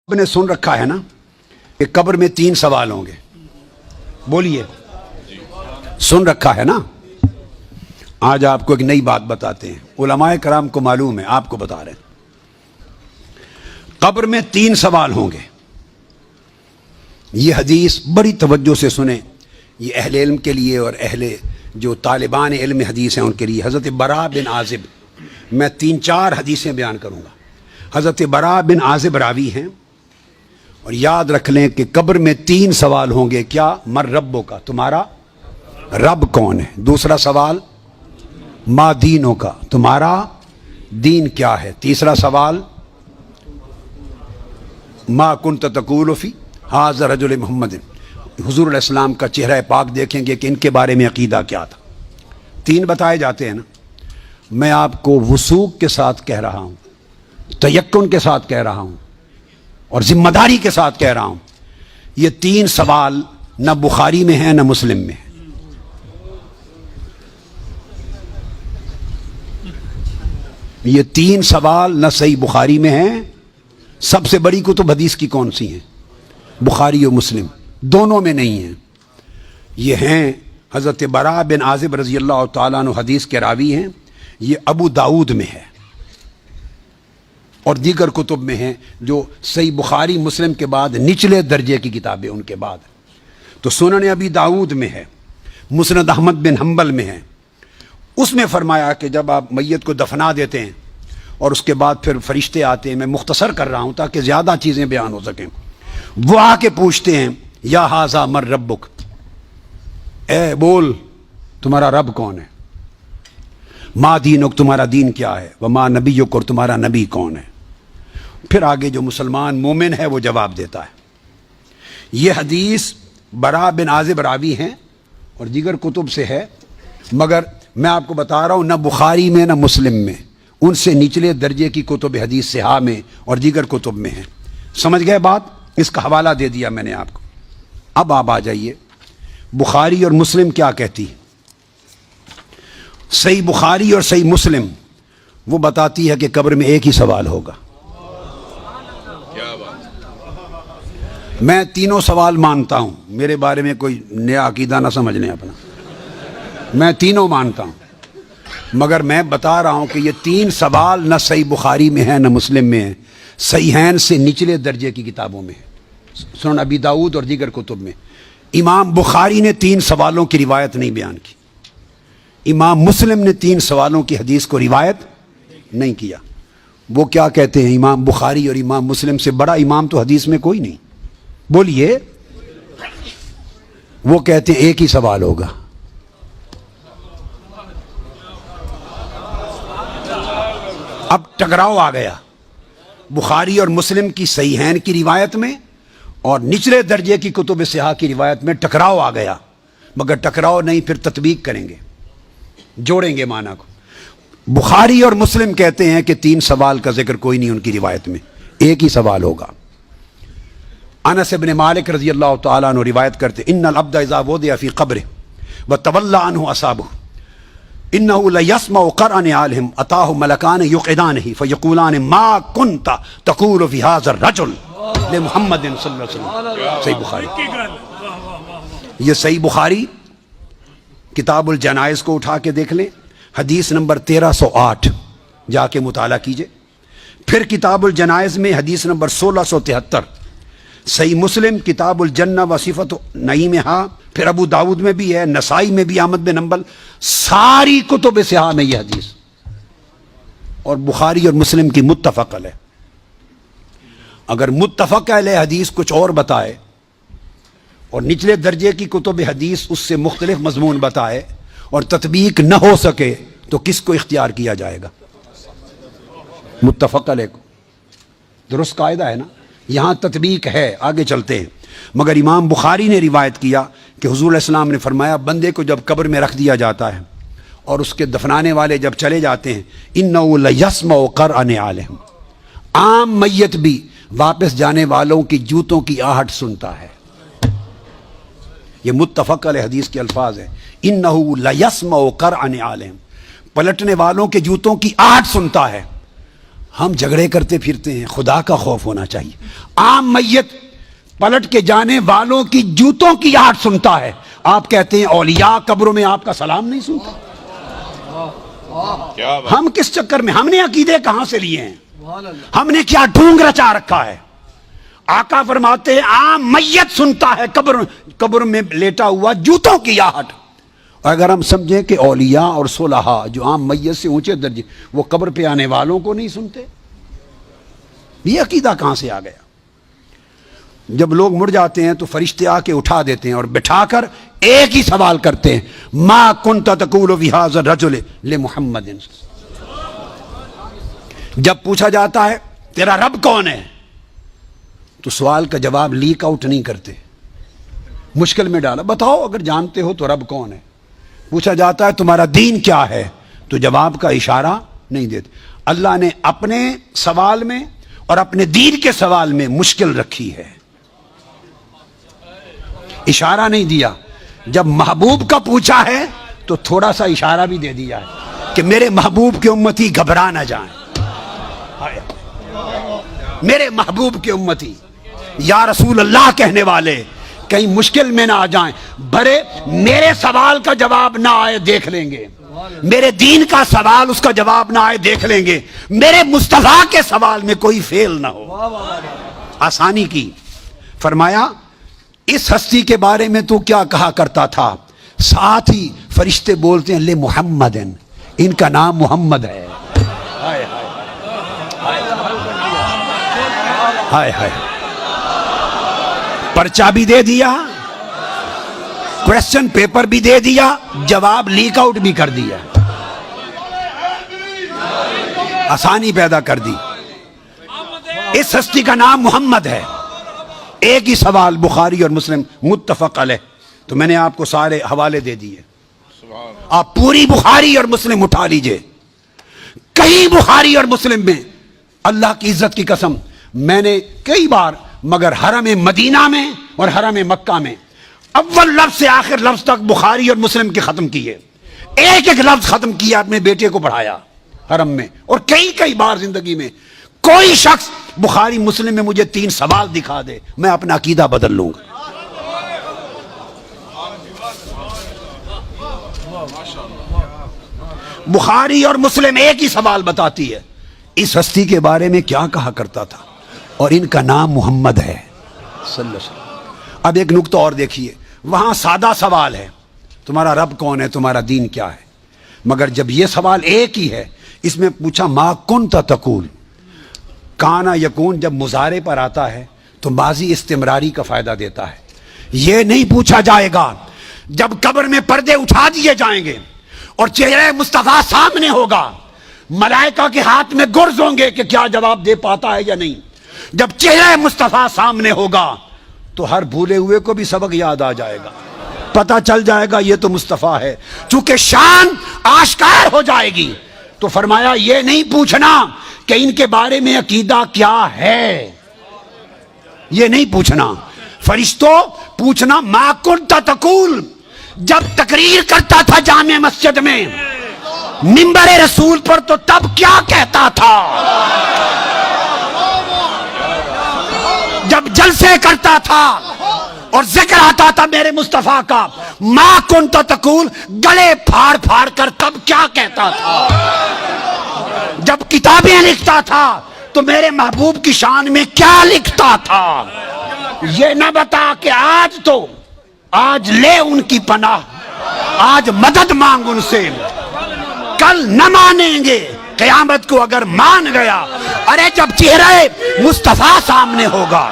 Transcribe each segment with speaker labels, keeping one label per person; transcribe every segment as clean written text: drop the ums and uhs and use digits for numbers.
Speaker 1: آپ نے سن رکھا ہے نا کہ قبر میں 3 سوال ہوں گے. بولیے, سن رکھا ہے نا. آج آپ کو ایک نئی بات بتاتے ہیں. علماء کرام کو معلوم ہے, آپ کو بتا رہے ہیں. قبر میں 3 سوال ہوں گے. یہ حدیث بڑی توجہ سے سنیں. یہ اہل علم کے لیے اور اہل جو طالبان علم حدیث ہیں ان کے لیے. حضرت براء بن عازب, میں 3-4 حدیثیں بیان کروں گا. حضرت براء بن عازب راوی ہیں, اور یاد رکھ لیں کہ قبر میں 3 سوال ہوں گے. کیا؟ مر ربوں کا, تمہارا رب کون ہے. دوسرا سوال ما دینوں کا, تمہارا دین کیا ہے. تیسرا سوال ما کنت تقول فی ھذا رجل محمد, حضور علیہ السلام کا چہرہ پاک دیکھیں گے کہ ان کے بارے میں عقیدہ کیا تھا. 3 بتائے جاتے ہیں نا. میں آپ کو وثوق کے ساتھ کہہ رہا ہوں, تیقن کے ساتھ کہہ رہا ہوں, اور ذمہ داری کے ساتھ کہہ رہا ہوں. یہ 3 سوال نہ بخاری میں ہیں نہ مسلم میں ہیں. یہ 3 سوال نہ صحیح بخاری میں ہیں. سب سے بڑی کتب حدیث کی کون سی ہیں؟ بخاری و مسلم, دونوں میں نہیں ہیں. یہ ہیں حضرت براء بن عازب رضی اللہ تعالیٰ عنہ حدیث کے راوی ہیں. یہ ابو داؤد میں ہے اور دیگر کتب میں ہیں جو صحیح بخاری مسلم کے بعد نچلے درجے کی کتابیں ان کے بعد. تو سنن ابی داؤد میں ہے, مسند احمد بن حنبل میں ہے. اس میں فرمایا کہ جب آپ میت کو دفنا دیتے ہیں اور اس کے بعد پھر فرشتے آتے ہیں, میں مختصر کر رہا ہوں تاکہ زیادہ چیزیں بیان ہو سکیں. وہ آ کے پوچھتے ہیں یا ھذا مر ربک, اے بول تمہارا رب کون ہے. ما دینک, تمہارا دین کیا ہے. وما نبیک, اور تمہارا نبی کون ہے. پھر آگے جو مسلمان مومن ہے وہ جواب دیتا ہے. یہ حدیث براء بن عازب راوی ہیں اور دیگر کتب سے ہے, مگر میں آپ کو بتا رہا ہوں نہ بخاری میں نہ مسلم میں, ان سے نچلے درجے کی کتب حدیث صحاح میں اور دیگر کتب میں ہیں. سمجھ گئے بات؟ اس کا حوالہ دے دیا میں نے آپ کو. اب آپ آ جائیے, بخاری اور مسلم کیا کہتی ہے. صحیح بخاری اور صحیح مسلم وہ بتاتی ہے کہ قبر میں ایک ہی سوال ہوگا. میں 3 سوال مانتا ہوں, میرے بارے میں کوئی نیا عقیدہ نہ سمجھ لیں اپنا. میں 3 مانتا ہوں, مگر میں بتا رہا ہوں کہ یہ 3 سوال نہ صحیح بخاری میں ہیں نہ مسلم میں ہیں. صحیحین سے نچلے درجے کی کتابوں میں ہے, سنن ابی داؤد اور دیگر کتب میں. امام بخاری نے 3 سوالوں کی روایت نہیں بیان کی. امام مسلم نے 3 سوالوں کی حدیث کو روایت نہیں کیا. وہ کیا کہتے ہیں, امام بخاری اور امام مسلم سے بڑا امام تو حدیث میں کوئی نہیں. بولیے. وہ کہتے ہیں ایک ہی سوال ہوگا. اب ٹکراؤ آ گیا بخاری اور مسلم کی صحیحین کی روایت میں اور نچلے درجے کی کتب صحاح کی روایت میں. ٹکراؤ آ گیا, مگر ٹکراؤ نہیں, پھر تطبیق کریں گے, جوڑیں گے معنی کو. بخاری اور مسلم کہتے ہیں کہ 3 سوال کا ذکر کوئی نہیں ان کی روایت میں, ایک ہی سوال ہوگا. انس بن مالک رضی اللہ تعالیٰ عنہ روایت کرتے ان العبد اذا وضع فی قبره وتولى عنه اصحابه انه ليسمع قرأ نعالهم اتاه ملكان يقعدانه فيقولان ما كنت تقول في هذا الرجل لمحمد صلی اللہ علیہ وسلم. صحیح بخاری. یہ صحیح بخاری کتاب الجنائز کو اٹھا کے دیکھ لیں, حدیث نمبر 1308 جا کے مطالعہ کیجئے. پھر کتاب الجنائز میں حدیث نمبر 1673. صحیح مسلم کتاب الجنہ و صفت نعیمہا, پھر ابو داؤد میں بھی ہے, نسائی میں بھی, احمد بن حنبل, ساری کتب صحاح میں یہ حدیث. اور بخاری اور مسلم کی متفق علیہ. اگر متفق علیہ حدیث کچھ اور بتائے اور نچلے درجے کی کتب حدیث اس سے مختلف مضمون بتائے اور تطبیق نہ ہو سکے تو کس کو اختیار کیا جائے گا؟ متفق علیہ کو. درست قاعدہ ہے نا. یہاں تطبیق ہے, آگے چلتے ہیں. مگر امام بخاری نے روایت کیا کہ حضور علیہ السلام نے فرمایا بندے کو جب قبر میں رکھ دیا جاتا ہے اور اس کے دفنانے والے جب چلے جاتے ہیں, انہ لیسمع قرأ نعالہم, عام میت بھی واپس جانے والوں کی جوتوں کی آہٹ سنتا ہے. یہ متفق علیہ حدیث کے الفاظ ہیں. انہ لیسمع قرأ نعالہم, پلٹنے والوں کے جوتوں کی آہٹ سنتا ہے. ہم جھگڑے کرتے پھرتے ہیں. خدا کا خوف ہونا چاہیے. عام میت پلٹ کے جانے والوں کی جوتوں کی آہٹ سنتا ہے. آپ کہتے ہیں اولیاء قبروں میں آپ کا سلام نہیں سنتے. ہم کس چکر میں, ہم نے عقیدے کہاں سے لیے ہیں, ہم نے کیا ڈھونگ رچا رکھا ہے. آقا فرماتے ہیں عام میت سنتا ہے قبر میں لیٹا ہوا جوتوں کی آہٹ. اگر ہم سمجھیں کہ اولیاء اور صلحاء جو عام میت سے اونچے درجے وہ قبر پہ آنے والوں کو نہیں سنتے, یہ عقیدہ کہاں سے آ گیا؟ جب لوگ مر جاتے ہیں تو فرشتے آ کے اٹھا دیتے ہیں اور بٹھا کر ایک ہی سوال کرتے ہیں, ما کنت تقول فی ھذا الرجل لمحمد. جب پوچھا جاتا ہے تیرا رب کون ہے تو سوال کا جواب لیک آؤٹ نہیں کرتے, مشکل میں ڈالا, بتاؤ اگر جانتے ہو تو رب کون ہے. پوچھا جاتا ہے تمہارا دین کیا ہے تو جواب کا اشارہ نہیں دیتے. اللہ نے اپنے سوال میں اور اپنے دین کے سوال میں مشکل رکھی ہے, اشارہ نہیں دیا. جب محبوب کا پوچھا ہے تو تھوڑا سا اشارہ بھی دے دیا ہے کہ میرے محبوب کے امتی گھبرا نہ جائیں. میرے محبوب کے امتی یا رسول اللہ کہنے والے کہیں مشکل میں نہ آ جائیں. برے میرے سوال کا جواب نہ آئے دیکھ لیں گے, میرے دین کا سوال اس کا جواب نہ آئے دیکھ لیں گے, میرے مصطفیٰ کے سوال میں کوئی فیل نہ ہو. آسانی کی. فرمایا اس ہستی کے بارے میں تو کیا کہا کرتا تھا؟ ساتھ ہی فرشتے بولتے ہیں لے محمد, ان کا نام محمد ہے. ہائے ہائے, پرچہ بھی دے دیا, کویسچن پیپر بھی دے دیا, جواب لیک آؤٹ بھی کر دیا, آسانی پیدا کر دی. اس ہستی کا نام محمد ہے. ایک ہی سوال بخاری اور مسلم متفق علیہ, تو میں نے آپ کو سارے حوالے دے دیے, آپ پوری بخاری اور مسلم اٹھا لیجئے. کہیں بخاری اور مسلم میں اللہ کی عزت کی قسم میں نے کئی بار, مگر حرم مدینہ میں اور حرم مکہ میں اول لفظ سے آخر لفظ تک بخاری اور مسلم کے ختم کیے, ایک ایک لفظ ختم کیا, اپنے بیٹے کو پڑھایا حرم میں. اور کئی بار زندگی میں کوئی شخص بخاری مسلم میں مجھے 3 سوال دکھا دے, میں اپنا عقیدہ بدل لوں گا. بخاری اور مسلم ایک ہی سوال بتاتی ہے, اس ہستی کے بارے میں کیا کہا کرتا تھا اور ان کا نام محمد ہے صلی اللہ علیہ وسلم. اب ایک نقطہ اور دیکھیے, وہاں سادہ سوال ہے تمہارا رب کون ہے, تمہارا دین کیا ہے, مگر جب یہ سوال ایک ہی ہے, اس میں پوچھا ما کنت تقول, کانا یکون جب مضارع پر آتا ہے تو ماضی استمراری کا فائدہ دیتا ہے. یہ نہیں پوچھا جائے گا جب قبر میں پردے اٹھا دیے جائیں گے اور چہرہ مصطفیٰ سامنے ہوگا, ملائکہ کے ہاتھ میں گرز ہوں گے کہ کیا جواب دے پاتا ہے یا نہیں. جب چہرہ مصطفیٰ سامنے ہوگا تو ہر بھولے ہوئے کو بھی سبق یاد آ جائے گا, پتہ چل جائے گا یہ تو مصطفیٰ ہے. چونکہ شان آشکار ہو جائے گی تو فرمایا یہ نہیں پوچھنا کہ ان کے بارے میں عقیدہ کیا ہے, یہ نہیں پوچھنا. فرشتوں پوچھنا ما کنت تقول, جب تقریر کرتا تھا جامع مسجد میں منبر رسول پر تو تب کیا کہتا تھا, جب جلسے کرتا تھا اور ذکر آتا تھا میرے مصطفیٰ کا, ما کنت تقول گلے پھاڑ پھاڑ کر تب کیا کہتا تھا, جب کتابیں لکھتا تھا تو میرے محبوب کی شان میں کیا لکھتا تھا. یہ نہ بتا کہ آج لے ان کی پناہ, آج مدد مانگ ان سے, کل نہ مانیں گے, قیامت کو اگر مان گیا. ارے جب چہرہ مصطفیٰ سامنے ہوگا,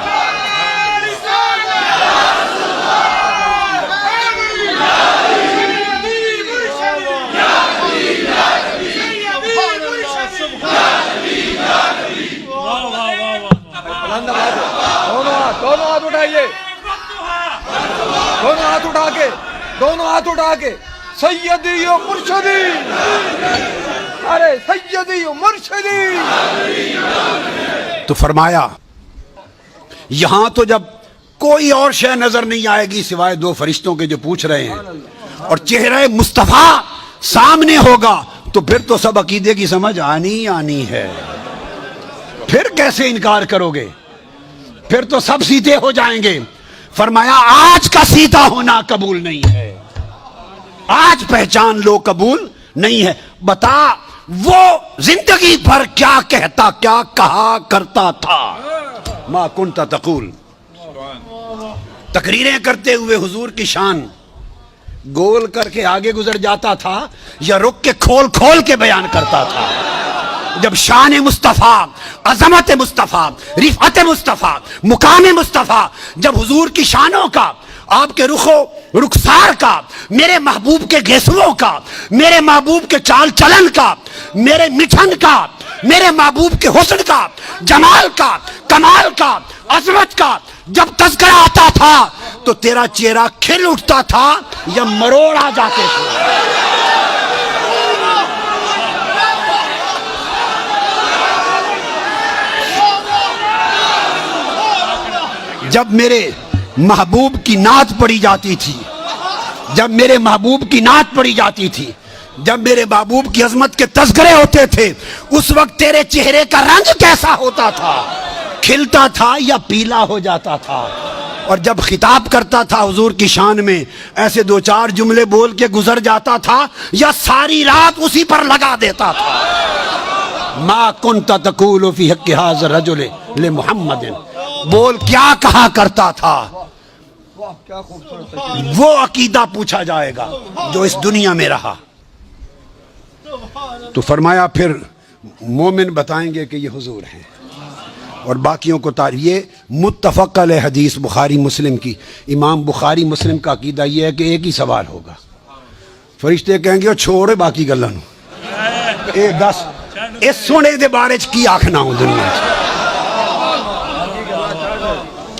Speaker 2: دونوں ہاتھ اٹھا کے سیدی و مرشدی, ارے سیدی و مرشدی.
Speaker 1: تو فرمایا یہاں تو جب کوئی اور شے نظر نہیں آئے گی سوائے 2 فرشتوں کے جو پوچھ رہے ہیں, اور چہرہ مصطفیٰ سامنے ہوگا تو پھر تو سب عقیدے کی سمجھ آنی ہے. پھر کیسے انکار کرو گے؟ پھر تو سب سیدھے ہو جائیں گے۔ فرمایا آج کا سیدھا ہونا قبول نہیں ہے، آج پہچان لو قبول نہیں ہے۔ بتا وہ زندگی بھر کیا کہتا، کیا کہا کرتا تھا؟ ما کنت تقول، تقریریں کرتے ہوئے حضور کی شان گول کر کے آگے گزر جاتا تھا یا رک کے کھول کھول کے بیان کرتا تھا؟ جب شان مصطفیٰ، عظمت مصطفیٰ، رفعت مصطفیٰ، مقام مصطفیٰ، جب حضور کی شانوں کا، آپ کے رخسار کا، میرے محبوب کے گیسوؤں کا، میرے محبوب کے چال چلن کا، میرے مٹھن کا، میرے محبوب کے حسن کا، جمال کا، کمال کا، عظمت کا جب تذکرہ آتا تھا تو تیرا چہرہ کھل اٹھتا تھا یا مروڑ آ جاتے تھے؟ جب میرے محبوب کی نعت پڑھی جاتی تھی، جب میرے محبوب کی نعت پڑھی جاتی تھی، جب میرے محبوب کی عظمت کے تذکرے ہوتے تھے، اس وقت تیرے چہرے کا رنگ کیسا ہوتا تھا؟ کھلتا تھا یا پیلا ہو جاتا تھا؟ اور جب خطاب کرتا تھا حضور کی شان میں، ایسے دو چار جملے بول کے گزر جاتا تھا یا ساری رات اسی پر لگا دیتا تھا؟ ما کنت تقول فی حق ھذا الرجل لمحمد، بول کیا کہا کرتا تھا؟
Speaker 2: کیا خوبصورت
Speaker 1: وہ عقیدہ پوچھا جائے گا جو اس دنیا میں رہا۔ تو فرمایا پھر مومن بتائیں گے کہ یہ حضور ہیں، اور باقیوں کو تعریف۔ یہ متفق علیہ حدیث بخاری مسلم کی، امام بخاری مسلم کا عقیدہ یہ ہے کہ ایک ہی سوال ہوگا، فرشتے کہیں گے چھوڑے باقی گلاں نوں، اے دس اس سونے دے بارے چ کی آکھنا ہوں دنیا چ،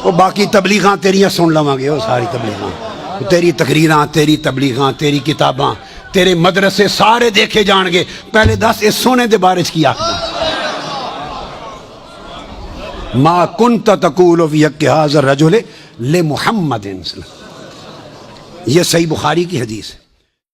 Speaker 1: وہ باقی تبلیغاں تیریاں سن لواں گے، وہ ساری تبلیغاں، تیری تقریراں، تیری تبلیغاں، تیری کتاباں، تیرے مدرسے سارے دیکھے جان گے، پہلے دس اس سونے دے بارے چ کی آکھنا۔ ما کنت تقول فی حق ھذا الرجل لمحمد، یہ صحیح بخاری کی حدیث ہے۔